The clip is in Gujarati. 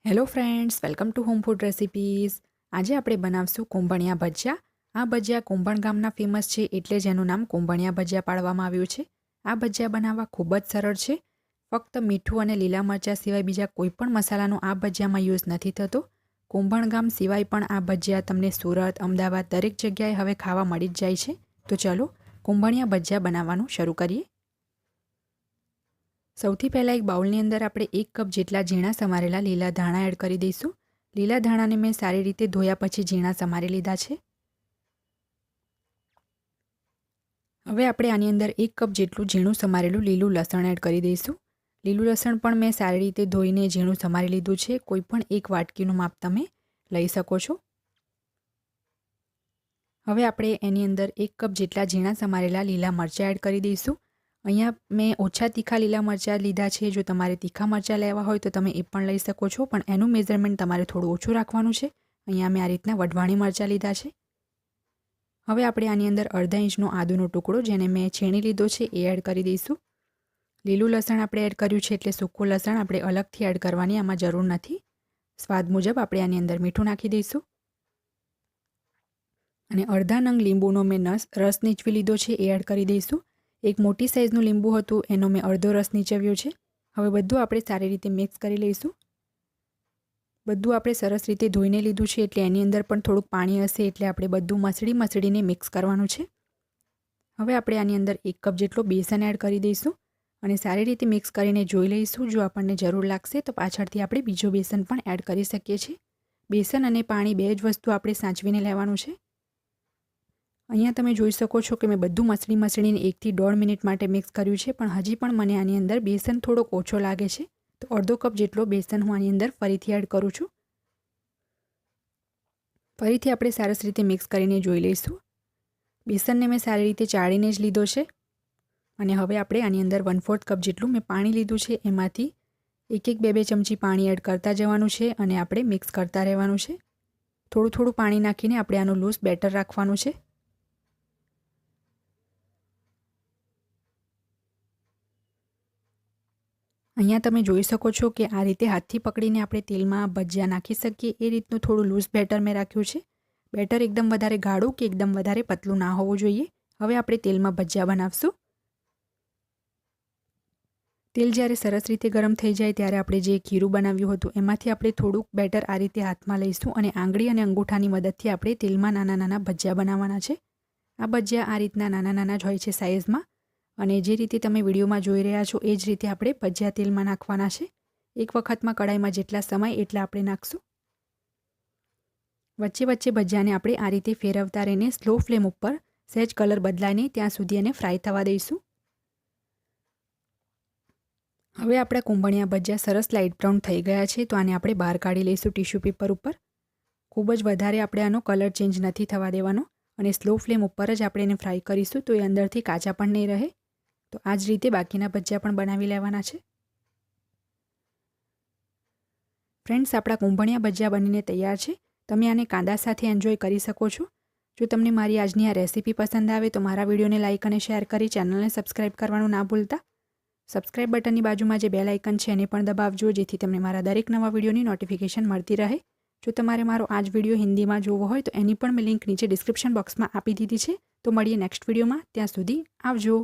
Hello friends, welcome to home food recipes. આજે આપણે બનાવશું કુંભણિયા ભજીયા. આ ભજીયા કુંભણ ગામના ફેમસ છે, એટલે જ એનું નામ કુંભણિયા ભજીયા પાડવામાં આવ્યું છે. આ ભજીયા બનાવવા ખૂબ જ સરળ છે. ફક્ત મીઠું અને લીલા મરચાં સિવાય બીજા કોઈ પણ મસાલાનો આ ભજીયામાં યુઝ નથી થતો. કુંભણ ગામ સિવાય પણ આ ભજીયા તમને સુરત, અમદાવાદ દરેક જગ્યાએ હવે ખાવા મળી જ જાય છે. તો ચલો કુંભણિયા ભજીયા બનાવવાનું શરૂ કરીએ. સૌથી પહેલાં એક બાઉલની અંદર આપણે 1 કપ જેટલા ઝીણા સમારેલા લીલા ધાણા એડ કરી દઈશું. લીલા ધાણાને મેં સારી રીતે ધોયા પછી ઝીણા સમારી લીધા છે. હવે આપણે આની અંદર 1 કપ જેટલું ઝીણું સમારેલું લીલું લસણ એડ કરી દઈશું. લીલું લસણ પણ મેં સારી રીતે ધોઈને ઝીણું સમારી લીધું છે. કોઈ પણ એક વાટકીનું માપ તમે લઈ શકો છો. હવે આપણે એની અંદર 1 કપ જેટલા ઝીણા સમારેલા લીલા મરચાં એડ કરી દઈશું. અહીંયા મેં ઓછા તીખા લીલા મરચાં લીધા છે. જો તમારે તીખા મરચાં લેવા હોય તો તમે એ પણ લઈ શકો છો, પણ એનું મેઝરમેન્ટ તમારે થોડું ઓછું રાખવાનું છે. અહીંયા મેં આ રીતના વઢવાણી મરચાં લીધા છે. હવે આપણે આની અંદર અડધા ઇંચનો આદુનો ટુકડો જેને મેં છીણી લીધો છે એ એડ કરી દઈશું. લીલું લસણ આપણે એડ કર્યું છે એટલે સૂકું લસણ આપણે અલગથી એડ કરવાની આમાં જરૂર નથી. સ્વાદ મુજબ આપણે આની અંદર મીઠું નાખી દઈશું. અને અડધા નંગ લીંબુનો મેં રસ નીચવી લીધો છે એ એડ કરી દઈશું. એક મોટી સાઇઝનું લીંબુ હતું, એનો મેં અડધો રસ નીચવ્યો છે. હવે બધું આપણે સારી રીતે મિક્સ કરી લઈશું. બધું આપણે સરસ રીતે ધોઈને લીધું છે એટલે એની અંદર પણ થોડુંક પાણી હશે, એટલે આપણે બધું મસળીને મિક્સ કરવાનું છે. હવે આપણે આની અંદર 1 કપ જેટલો બેસન એડ કરી દઈશું અને સારી રીતે મિક્સ કરીને જોઈ લઈશું. જો આપણને જરૂર લાગશે તો પાછળથી આપણે બીજો બેસન પણ એડ કરી શકીએ છીએ. બેસન અને પાણી બે જ વસ્તુ આપણે સાચવીને લેવાનું છે. અહીંયા તમે જોઈ શકો છો કે મેં બધું મસળીને 1 થી 1.5 મિનિટ માટે મિક્સ કર્યું છે, પણ હજી પણ મને આની અંદર બેસન થોડોક ઓછો લાગે છે. તો અડધો કપ જેટલો બેસન હું આની અંદર ફરીથી એડ કરું છું. ફરીથી આપણે સરસ રીતે મિક્સ કરીને જોઈ લઈશું. બેસનને મેં સારી રીતે ચાળીને જ લીધો છે. અને હવે આપણે આની અંદર 1/4 કપ જેટલું મેં પાણી લીધું છે. એમાંથી 1-2 ચમચી પાણી એડ કરતા જવાનું છે અને આપણે મિક્સ કરતા રહેવાનું છે. થોડું પાણી નાખીને આપણે આનું લૂઝ બેટર રાખવાનું છે. અહીંયા તમે જોઈ શકો છો કે આ રીતે હાથથી પકડીને આપણે તેલમાં ભજીયા નાખી શકીએ એ રીતનું થોડું લૂઝ બેટર મેં રાખ્યું છે. બેટર એકદમ વધારે ગાઢું કે એકદમ વધારે પતલું ના હોવું જોઈએ. હવે આપણે તેલમાં ભજીયા બનાવશું. તેલ જ્યારે સરસ રીતે ગરમ થઈ જાય ત્યારે આપણે જે ખીરું બનાવ્યું હતું એમાંથી આપણે થોડુંક બેટર આ રીતે હાથમાં લઈશું અને આંગળી અને અંગૂઠાની મદદથી આપણે તેલમાં નાના ભજીયા બનાવવાના છે. આ ભજીયા આ રીતના નાના જ હોય છે સાઇઝમાં, અને જે રીતે તમે વિડીયોમાં જોઈ રહ્યા છો એ જ રીતે આપણે ભજીયા તેલમાં નાખવાના છે. એક વખતમાં કડાઈમાં જેટલા સમય એટલા આપણે નાખશું. વચ્ચે ભજીયાને આપણે આ રીતે ફેરવતા રહીને સ્લો ફ્લેમ ઉપર સહેજ કલર બદલાય નહીં ત્યાં સુધી એને ફ્રાય થવા દઈશું. હવે આપણા કુંભણિયા ભજીયા સરસ લાઇટ બ્રાઉન થઈ ગયા છે, તો આને આપણે બહાર કાઢી લઈશું ટીશ્યુ પેપર ઉપર. ખૂબ જ વધારે આપણે આનો કલર ચેન્જ નથી થવા દેવાનો અને સ્લો ફ્લેમ ઉપર જ આપણે એને ફ્રાય કરીશું, તો એ અંદરથી કાચા પણ નહીં રહે. તો આ જ રીતે બાકીના ભજીયા પણ બનાવી લેવાના છે. ફ્રેન્ડ્સ, આપણા કુંભણિયા ભજીયા બનીને તૈયાર છે. તમે આને કાંદા સાથે એન્જોય કરી શકો છો. જો તમને મારી આજની આ રેસીપી પસંદ આવે તો મારા વિડીયોને લાઇક અને શેર કરી ચેનલને સબસ્ક્રાઇબ કરવાનું ના ભૂલતા. સબસ્ક્રાઇબ બટનની બાજુમાં જે બેલ આઇકન છે એને પણ દબાવજો, જેથી તમને મારા દરેક નવા વિડીયોની નોટિફિકેશન મળતી રહે. જો તમારે મારો આ જ વિડીયો હિન્દીમાં જોવો હોય તો એની પણ મેં લિંક નીચે ડિસ્ક્રિપ્શન બોક્સમાં આપી દીધી છે. તો મળીએ નેક્સ્ટ વિડીયોમાં. ત્યાં સુધી આવજો.